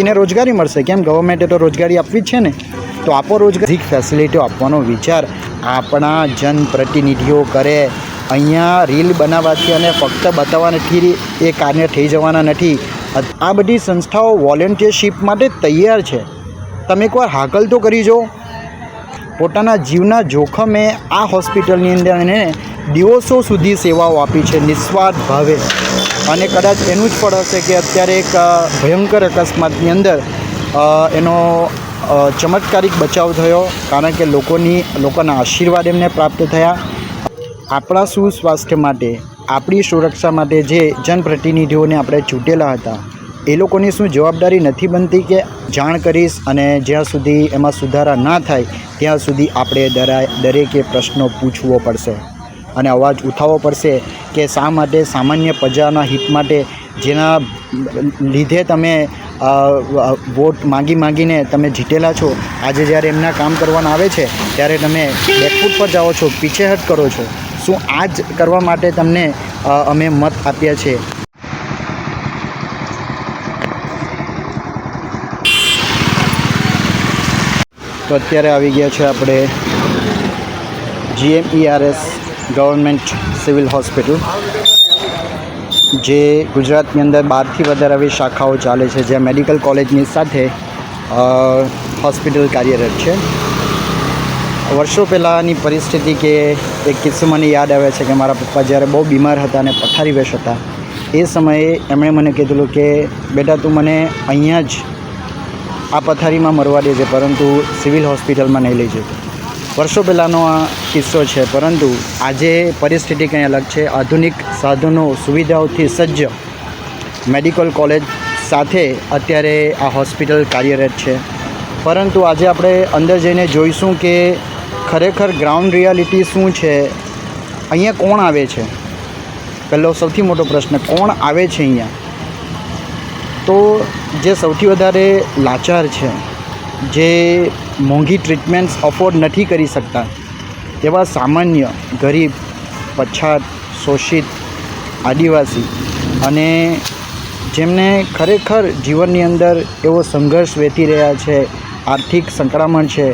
વ્યક્તિને રોજગારી મળશે. કેમ, ગવર્મેન્ટે તો રોજગારી આપવી જ છે ને. તો આપો રોજગારી ફેસિલિટીઓ આપવાનો વિચાર આપણા જનપ્રતિનિધિઓ કરે. અહીંયા રીલ બનાવવાથી અને ફક્ત બતાવવાથી એ કાર્ય થઈ જવાના નથી. આ બધી સંસ્થાઓ વોલેન્ટિયરશીપ માટે તૈયાર છે. તમે એકવાર હાકલ તો કરી જો. પોતાના જીવના જોખમે આ હોસ્પિટલની અંદર એને દિવસો સુધી સેવાઓ આપી છે નિસ્વાર્થ ભાવે. અને કદાચ એનું જ ફળ હશે કે અત્યારે એક ભયંકર અકસ્માતની અંદર એનો ચમત્કારિક બચાવ થયો, કારણ કે લોકોના આશીર્વાદ એમને પ્રાપ્ત થયા. આપણા સુસ્વાસ્થ્ય માટે, આપણી સુરક્ષા માટે જે જનપ્રતિનિધિઓને આપણે ચૂંટેલા હતા, એ લોકોની શું જવાબદારી નથી બનતી કે જાણ કરીશ અને જ્યાં સુધી એમાં સુધારા ના થાય ત્યાં સુધી આપણે દરેકે પ્રશ્નો પૂછવો પડશે અને અવાજ ઉઠાવવો પડશે કે શા માટે સામાન્ય પ્રજાના હિત માટે, જેના લીધે તમે વોટ માગીને તમે જીતેલા છો, આજે જ્યારે એમના કામ કરવાના આવે છે ત્યારે તમે બેકફૂટ પર જાઓ છો, પીછેહટ કરો છો. શું આ જ કરવા માટે તમને અમે મત આપ્યા છે? તો અત્યારે આવી ગયા છે આપણે GMERS ગવર્મેન્ટ સિવિલ હોસ્પિટલ, જે ગુજરાતની અંદર 12થી વધારે આવી શાખાઓ ચાલે છે, જ્યાં મેડિકલ કોલેજની સાથે હોસ્પિટલ કાર્યરત છે. વર્ષો પહેલાંની પરિસ્થિતિ કે એક કિસ્સો મને યાદ આવે છે કે મારા પપ્પા જ્યારે બહુ બીમાર હતા અને પથારીવશ હતા, એ સમયે એમણે મને કીધેલું કે બેટા તું મને અહીંયા જ આ પથારીમાં મરવા દેજે, પરંતુ સિવિલ હોસ્પિટલમાં નહીં લઈ જતો. વર્ષો પહેલાંનો આ કિસ્સો છે, પરંતુ આજે પરિસ્થિતિ કંઈ અલગ છે. આધુનિક સાધનો સુવિધાઓથી સજ્જ મેડિકલ કોલેજ સાથે અત્યારે આ હોસ્પિટલ કાર્યરત છે. પરંતુ આજે આપણે અંદર જઈને જોઈશું કે ખરેખર ગ્રાઉન્ડ રિયાલિટી શું છે. અહીંયા કોણ આવે છે? પહેલો સૌથી મોટો પ્રશ્ન, કોણ આવે છે અહીંયા? તો જે સૌથી વધારે લાચાર છે, જે મોંઘી ટ્રીટમેન્ટ્સ અફોર્ડ નથી કરી શકતા, એવા સામાન્ય ગરીબ, પછાત, શોષિત, આદિવાસી અને જેમને ખરેખર જીવનની અંદર એવો સંઘર્ષ વેઠી રહ્યા છે, આર્થિક સંકળામણ છે,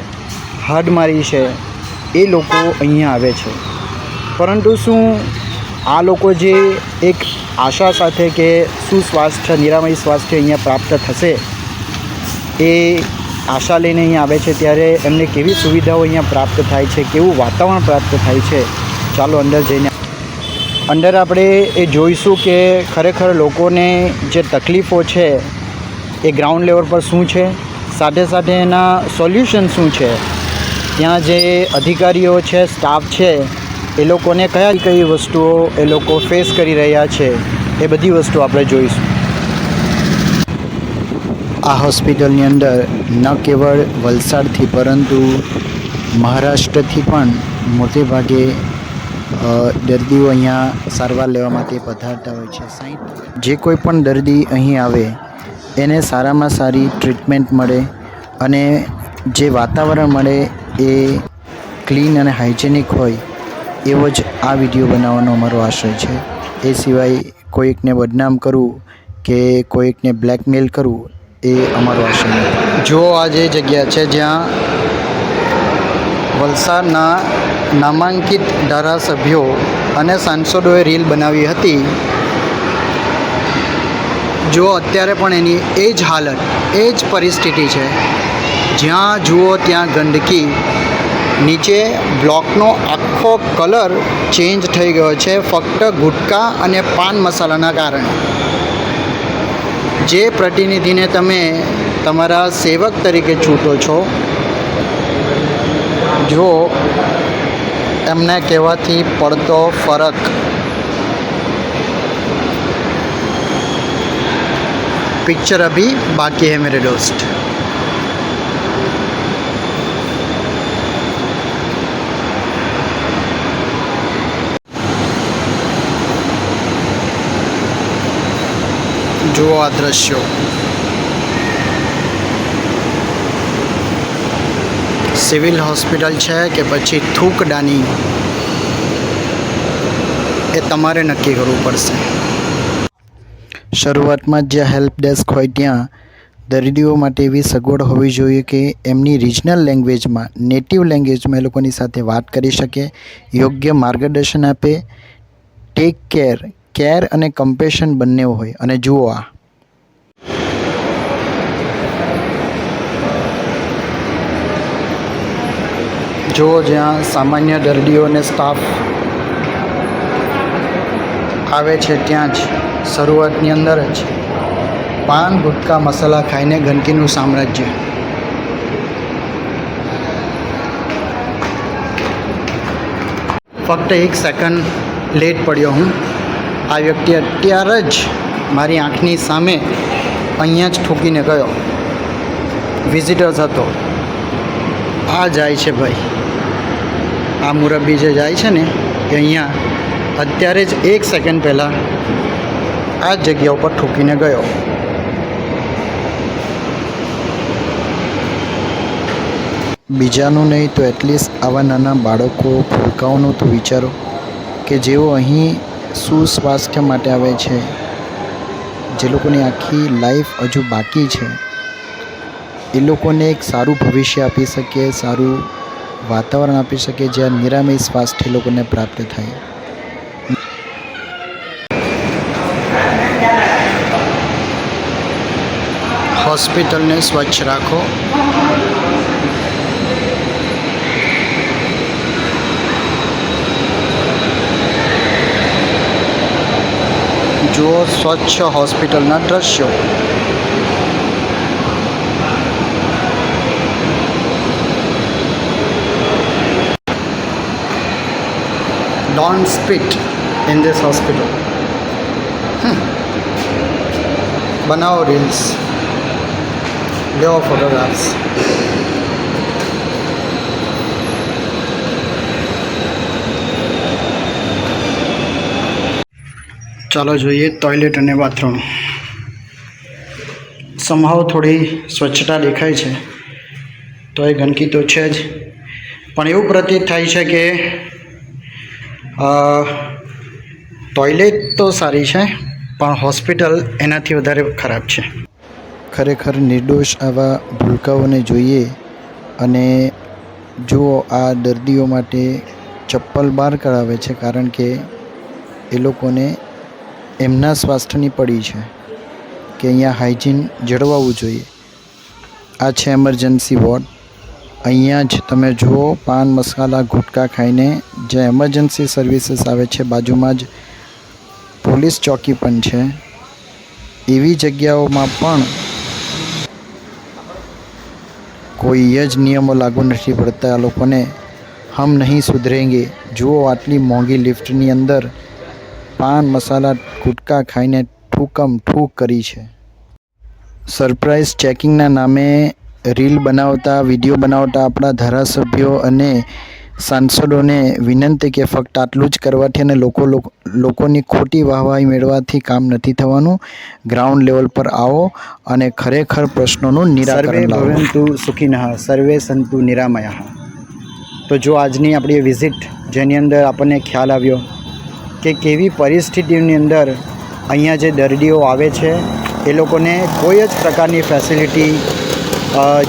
હાડમારી છે, એ લોકો અહીંયા આવે છે. પરંતુ શું આ લોકો જે એક આશા સાથે કે સુસ્વાસ્થ્ય, નિરામય સ્વાસ્થ્ય અહીંયા પ્રાપ્ત થશે, એ આશા લઈને અહીંયા આવે છે, ત્યારે એમને કેવી સુવિધાઓ અહીંયા પ્રાપ્ત થાય છે, કેવું વાતાવરણ પ્રાપ્ત થાય છે? ચાલો અંદર જઈને અંદર આપણે એ જોઈશું કે ખરેખર લોકોને જે તકલીફો છે એ ગ્રાઉન્ડ લેવલ પર શું છે, સાથે સાથે એના સોલ્યુશન શું છે. ત્યાં જે અધિકારીઓ છે, સ્ટાફ છે, એ લોકોને કઈ વસ્તુઓ એ લોકો ફેસ કરી રહ્યા છે, એ બધી વસ્તુ આપણે જોઈશું. આ હોસ્પિટલની અંદર ન કેવળ વલસાડથી પરંતુ મહારાષ્ટ્રથી પણ મોટે ભાગે દર્દીઓ અહીંયા સારવાર લેવા માટે પધારતા હોય છે. જે કોઈ પણ દર્દી અહીં આવે એને સારામાં સારી ટ્રીટમેન્ટ મળે અને જે વાતાવરણ મળે એ ક્લીન અને હાઇજેનિક હોય, એવો જ આ વિડીયો બનાવવાનો અમારો આશય છે. એ સિવાય કોઈકને બદનામ કરવું કે કોઈકને બ્લેકમેલ કરવું એ અમારો આશય નથી. જો આ જે જગ્યા છે જ્યાં વલસાડના નામાંકિત ધારાસભ્યો અને સાંસદોએ રીલ બનાવી હતી, જો અત્યારે પણ એની એ જ હાલત, એ જ પરિસ્થિતિ છે. જ્યાં જુઓ ત્યાં ગંદકી, નીચે બ્લોકનો આખો કલર ચેન્જ થઈ ગયો છે ફક્ત ગુટકા અને પાન મસાલાના કારણે. જે પ્રતિનિધિને તમે તમારા સેવક તરીકે ચૂંટો છો, જો એમને કહેવાથી પડતો ફરક पिक्चर अभी बाकी है मेरे दोस्त. जो आ दृश्यो सिविल हॉस्पिटल है कि पछी थूकदानी ए तमारे नक्की करवू पड़शे. શરૂઆતમાં જ જ્યાં હેલ્પ ડેસ્ક હોય ત્યાં દર્દીઓ માટે એવી સગવડ હોવી જોઈએ કે એમની રિજનલ લેંગ્વેજમાં, નેટિવ લેંગ્વેજમાં એ લોકોની સાથે વાત કરી શકે, યોગ્ય માર્ગદર્શન આપે. ટેક કેર અને કમ્પેશન બંને હોય. અને જુઓ આ જો જ્યાં સામાન્ય દર્દીઓને સ્ટાફ આવે છે ત્યાં જ શરૂઆતની અંદર જ પાન ગુટકા મસાલા ખાઈને ગંદકીનું સામ્રાજ્ય. ફક્ત 1 સેકન્ડ લેટ પડ્યો હું. આ વ્યક્તિ અત્યારે જ મારી આંખની સામે અહીંયા જ ઠોકીને ગયો. વિઝિટર્સ હતો. આ જાય છે ભાઈ, આ મુરબ્બી જે જાય છે ને એ અહીંયા અત્યારે જ 1 સેકન્ડ પહેલાં આ જગ્યા ઉપર ઠોકીને ગયો. બીજાનું નહીં તો એટલીસ્ટ આવા નાના બાળકો, ભૂલકાઓનું તો વિચારો કે જેઓ અહીં સુસ્વાસ્થ્ય માટે આવે છે, જે લોકોની આખી લાઈફ હજુ બાકી છે, એ લોકોને એક સારું ભવિષ્ય આપી શકે, સારું વાતાવરણ આપી શકે, જ્યાં નિરામય સ્વાસ્થ્ય લોકોને પ્રાપ્ત થાય. હોસ્પિટલને સ્વચ્છ રાખો. જુઓ સ્વચ્છ હોસ્પિટલના દ્રશ્યો. Don't spit in this hospital. બનાવો રીલ્સ, લેવો ફોટોગ્રાફ્સ. ચાલો જોઈએ ટોયલેટ અને બાથરૂમ. સમહાવ થોડી સ્વચ્છતા દેખાય છે, તો એ ગંદકી તો છે જ, પણ એવું પ્રતીત થાય છે કે ટોયલેટ તો સારી છે પણ હોસ્પિટલ એનાથી વધારે ખરાબ છે. ખરેખર નિર્દોષ આવા ભૂલકાઓને જોઈએ. અને જુઓ આ દર્દીઓ માટે ચપ્પલ બહાર કરાવે છે, કારણ કે એ લોકોને એમના સ્વાસ્થ્યની પડી છે કે અહીંયા હાઇજીન જળવાવું જોઈએ. આ છે એમરજન્સી વોર્ડ. અહીંયા જ તમે જુઓ પાન મસાલા ગુટકા ખાઈને જે એમરજન્સી સર્વિસીસ આવે છે, બાજુમાં જ પોલીસ ચોકી પણ છે. એવી જગ્યાઓમાં પણ કોઈ જ નિયમો લાગુ નથી પડતા. આ લોકોને હમ નહીં સુધરેંગે. જુઓ આટલી મોંઘી લિફ્ટની અંદર પાન મસાલા ગુટકા ખાઈને ઠૂક કરી છે. સરપ્રાઇઝ ચેકિંગના નામે રીલ બનાવતા, વિડીયો બનાવતા આપણા ધારાસભ્યો અને સાંસદોને વિનંતી કે ફક્ત આટલું જ કરવાથી અને લોકોની ખોટી વાહવાહી મેળવવાથી કામ નથી થવાનું. ગ્રાઉન્ડ લેવલ પર આવો અને ખરેખર પ્રશ્નોનું નિરાકરણ લાવો. સર્વે ભવन्तु સુખિનઃ, સર્વે સંતુ નિરામયઃ. તો જો આજની આપણી વિઝિટ, જેની અંદર આપણને ખ્યાલ આવ્યો કે કેવી પરિસ્થિતિની અંદર અહીંયા જે દર્દીઓ આવે છે એ લોકોને કોઈ જ પ્રકારની ફેસિલિટી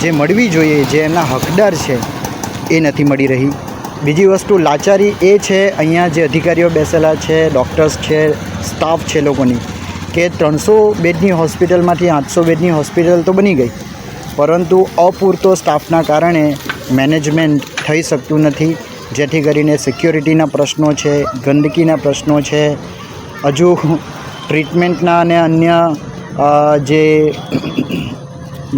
જે મળવી જોઈએ, જે એમના હકદાર છે, એ નથી મળી રહી. બીજી વસ્તુ લાચારી એ છે અહીંયા જે અધિકારીઓ બેસેલા છે, ડૉક્ટર્સ છે, સ્ટાફ છે લોકોની, કે 300 બેડની હોસ્પિટલમાંથી 800 બેડની હોસ્પિટલ તો બની ગઈ, પરંતુ અપૂરતો સ્ટાફના કારણે મેનેજમેન્ટ થઈ શકતું નથી, જેથી કરીને સિક્યોરિટીના પ્રશ્નો છે, ગંદકીના પ્રશ્નો છે, હજુ ટ્રીટમેન્ટના અને અન્ય જે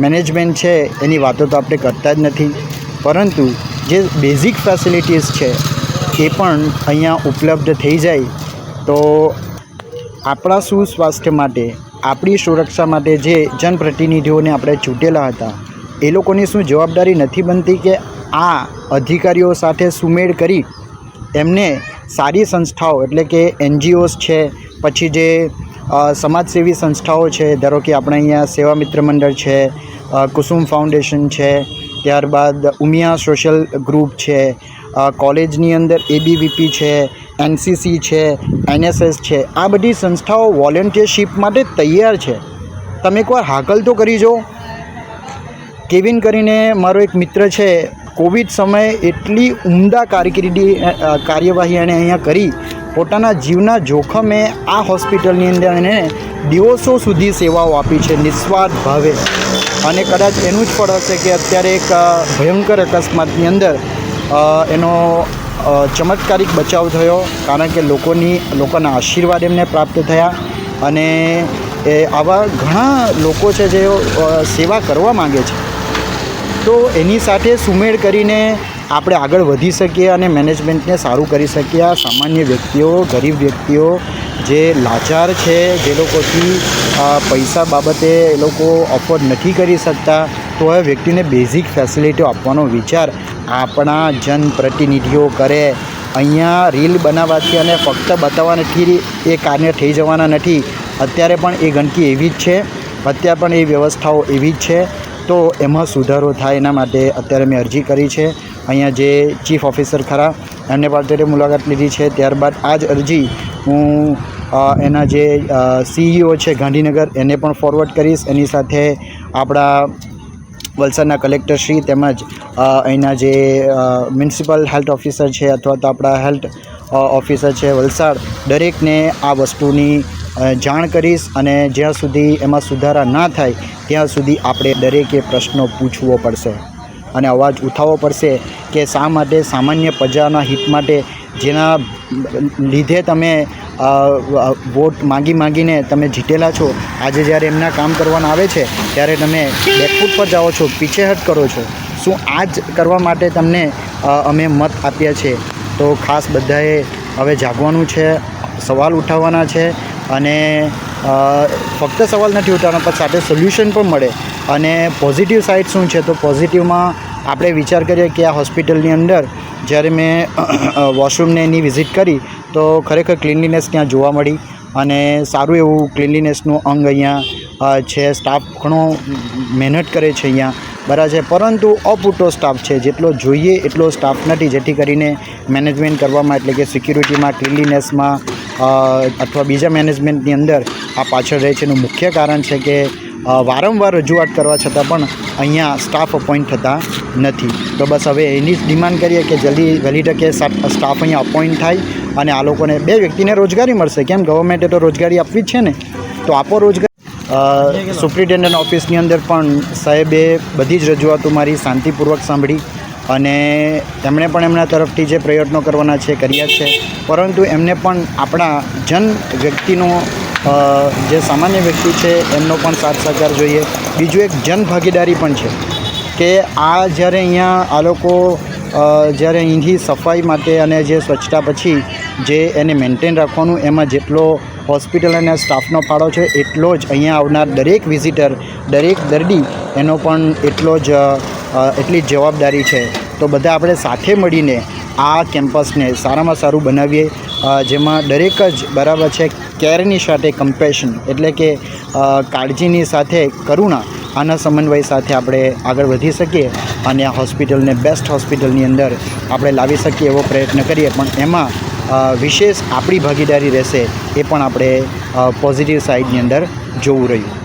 મેનેજમેન્ટ છે એની વાતો તો આપણે કરતા જ નથી. પરંતુ જે બેઝિક ફેસિલિટીઝ છે એ પણ અહીંયા ઉપલબ્ધ થઈ જાય તો આપણા સુસ્વાસ્થ્ય માટે, આપણી સુરક્ષા માટે જે જનપ્રતિનિધિઓને આપણે ચૂંટેલા હતા એ લોકોની શું જવાબદારી નથી બનતી કે આ અધિકારીઓ સાથે સુમેળ કરી એમને સારી સંસ્થાઓ, એટલે કે NGOs છે, પછી જે સમાજસેવી સંસ્થાઓ છે, ધારો કે આપણે અહીંયા સેવા મિત્ર મંડળ છે, કુસુમ ફાઉન્ડેશન છે, ત્યારબાદ ઉમિયા સોશિયલ ગ્રુપ છે, કોલેજની અંદર ABVP છે, NCC છે, NSS છે, આ બધી સંસ્થાઓ વોલેન્ટિયરશિપ માટે તૈયાર છે. તમે એકવાર હાકલ તો કરી જો કેવિન કરીને મારો એક મિત્ર છે, કોવિડ સમયે એટલી ઉમદા કાર્યવાહી એણે અહીંયા કરી, પોતાના જીવના જોખમે આ હોસ્પિટલની અંદર એને દિવસો સુધી સેવાઓ આપી છે નિસ્વાર્થ ભાવે. અને કદાચ એનું જ ફળ હશે કે અત્યારે એક ભયંકર અકસ્માતની અંદર એનો ચમત્કારિક બચાવ થયો, કારણ કે લોકોના આશીર્વાદ એમને પ્રાપ્ત થયા. અને આવા ઘણા લોકો છે જે સેવા કરવા માગે છે, તો એની સાથે સુમેળ કરીને આપણે આગળ વધી શકીએ અને મેનેજમેન્ટને સારું કરી શકીએ. આ સામાન્ય વ્યક્તિઓ, ગરીબ વ્યક્તિઓ જે લાચાર છે, જે લોકોથી પૈસા બાબતે એ લોકો અફોર્ડ નથી કરી શકતા, તો એ વ્યક્તિને બેઝિક ફેસિલિટીઓ આપવાનો વિચાર આપણા જનપ્રતિનિધિઓ કરે. અહીંયા રીલ બનાવવાથી અને ફક્ત બતાવવાથી એ કાર્ય થઈ જવાના નથી. અત્યારે પણ એ ગંદકી એવી જ છે, અત્યારે પણ એ વ્યવસ્થાઓ એવી જ છે. તો એમાં સુધારો થાય એના માટે અત્યારે મેં અરજી કરી છે. અહીંયા જે ચીફ ઓફિસર ખરા એમને પણ મુલાકાત લીધી છે. ત્યારબાદ આ જ અરજી હું એના જે CEO છે ગાંધીનગર એને પણ ફોરવર્ડ કરીશ. એની સાથે આપણા વલસાડના કલેક્ટરશ્રી તેમજ અહીંના જે મ્યુનિસિપલ હેલ્થ ઓફિસર છે અથવા તો આપણા હેલ્થ ઓફિસર છે વલસાડ, દરેકને આ વસ્તુની જાણ કરીશ. અને જ્યાં સુધી એમાં સુધારા ના થાય ત્યાં સુધી આપણે દરેકે પ્રશ્નો પૂછવો પડશે અને અવાજ ઉઠાવવો પડશે કે શા માટે સામાન્ય પ્રજાના હિત માટે, જેના લીધે તમે વોટ માગીને તમે જીતેલા છો, આજે જ્યારે એમના કામ કરવાના આવે છે ત્યારે તમે બેકફૂટ પર જાઓ છો, પીછેહટ કરો છો. શું આ જ કરવા માટે તમને અમે મત આપ્યા છે? તો ખાસ બધાએ હવે જાગવાનું છે, સવાલ ઉઠાવવાના છે. અને ફક્ત સવાલ નથી ઉઠાવવાનો, પણ સાથે સોલ્યુશન પણ મળે. અને પોઝિટિવ સાઇડ શું છે, તો પોઝિટિવમાં આપણે વિચાર કરીએ કે આ હોસ્પિટલની અંદર જ્યારે મેં વોશરૂમને એની વિઝિટ કરી તો ખરેખર ક્લીનલીનેસ ત્યાં જોવા મળી અને સારું એવું ક્લીનલીનેસનું અંગ અહીંયા છે. સ્ટાફ ઘણો મહેનત કરે છે અહીંયા, બરાબર છે, પરંતુ અપૂરતો સ્ટાફ છે. જેટલો જોઈએ એટલો સ્ટાફ નથી, જેથી કરીને મેનેજમેન્ટ કરવામાં, એટલે કે સિક્યુરિટીમાં, ક્લીનલીનેસમાં અથવા બીજા મેનેજમેન્ટની અંદર આ પાછળ રહે છે. એનું મુખ્ય કારણ છે કે વારંવાર રજૂઆત કરવા છતાં પણ અહીંયા સ્ટાફ અપોઇન્ટ થતા નથી. તો બસ હવે એની જ ડિમાન્ડ કરીએ કે જલ્દી વહેલી તકે સ્ટાફ અહીંયા અપોઇન્ટ થાય અને આ લોકોને, 2 વ્યક્તિને રોજગારી મળશે. કેમ, ગવર્મેન્ટે તો રોજગારી આપવી જ છે ને, તો આપો રોજગારી. સુપ્રિન્ટેન્ડન્ટ ઓફિસની અંદર પણ સાહેબે બધી જ રજૂઆતો મારી શાંતિપૂર્વક સાંભળી અને એમણે પણ એમના તરફથી જે પ્રયત્નો કરવાના છે કર્યા છે. પરંતુ એમને પણ આપણા વ્યક્તિનો જે સામાન્ય વ્યક્તિ છે એમનો પણ સાથ સહકાર જોઈએ. બીજું એક જનભાગીદારી પણ છે કે આ જ્યારે અહીંયા આ લોકો જ્યારે અહીંથી સફાઈ માટે અને જે સ્વચ્છતા પછી જે એને મેન્ટેન રાખવાનું, એમાં જેટલો હોસ્પિટલ અને સ્ટાફનો ફાળો છે એટલો જ અહીંયા આવનાર દરેક વિઝિટર, દરેક દર્દી એનો પણ એટલી જ જવાબદારી છે. તો બધા આપણે સાથે મળીને આ કેમ્પસને સારામાં સારું બનાવીએ, જેમાં દરેક જ બરાબર છે કેરની સાથે કમ્પેશન, એટલે કે કાળજીની સાથે કરુણા, આના સમન્વય સાથે આપણે આગળ વધી શકીએ અને આ હોસ્પિટલને બેસ્ટ હોસ્પિટલની અંદર આપણે લાવી શકીએ એવો પ્રયત્ન કરીએ. પણ એમાં વિશેષ આપણી ભાગીદારી રહેશે, એ પણ આપણે પોઝિટિવ સાઈડની અંદર જોવું રહ્યું.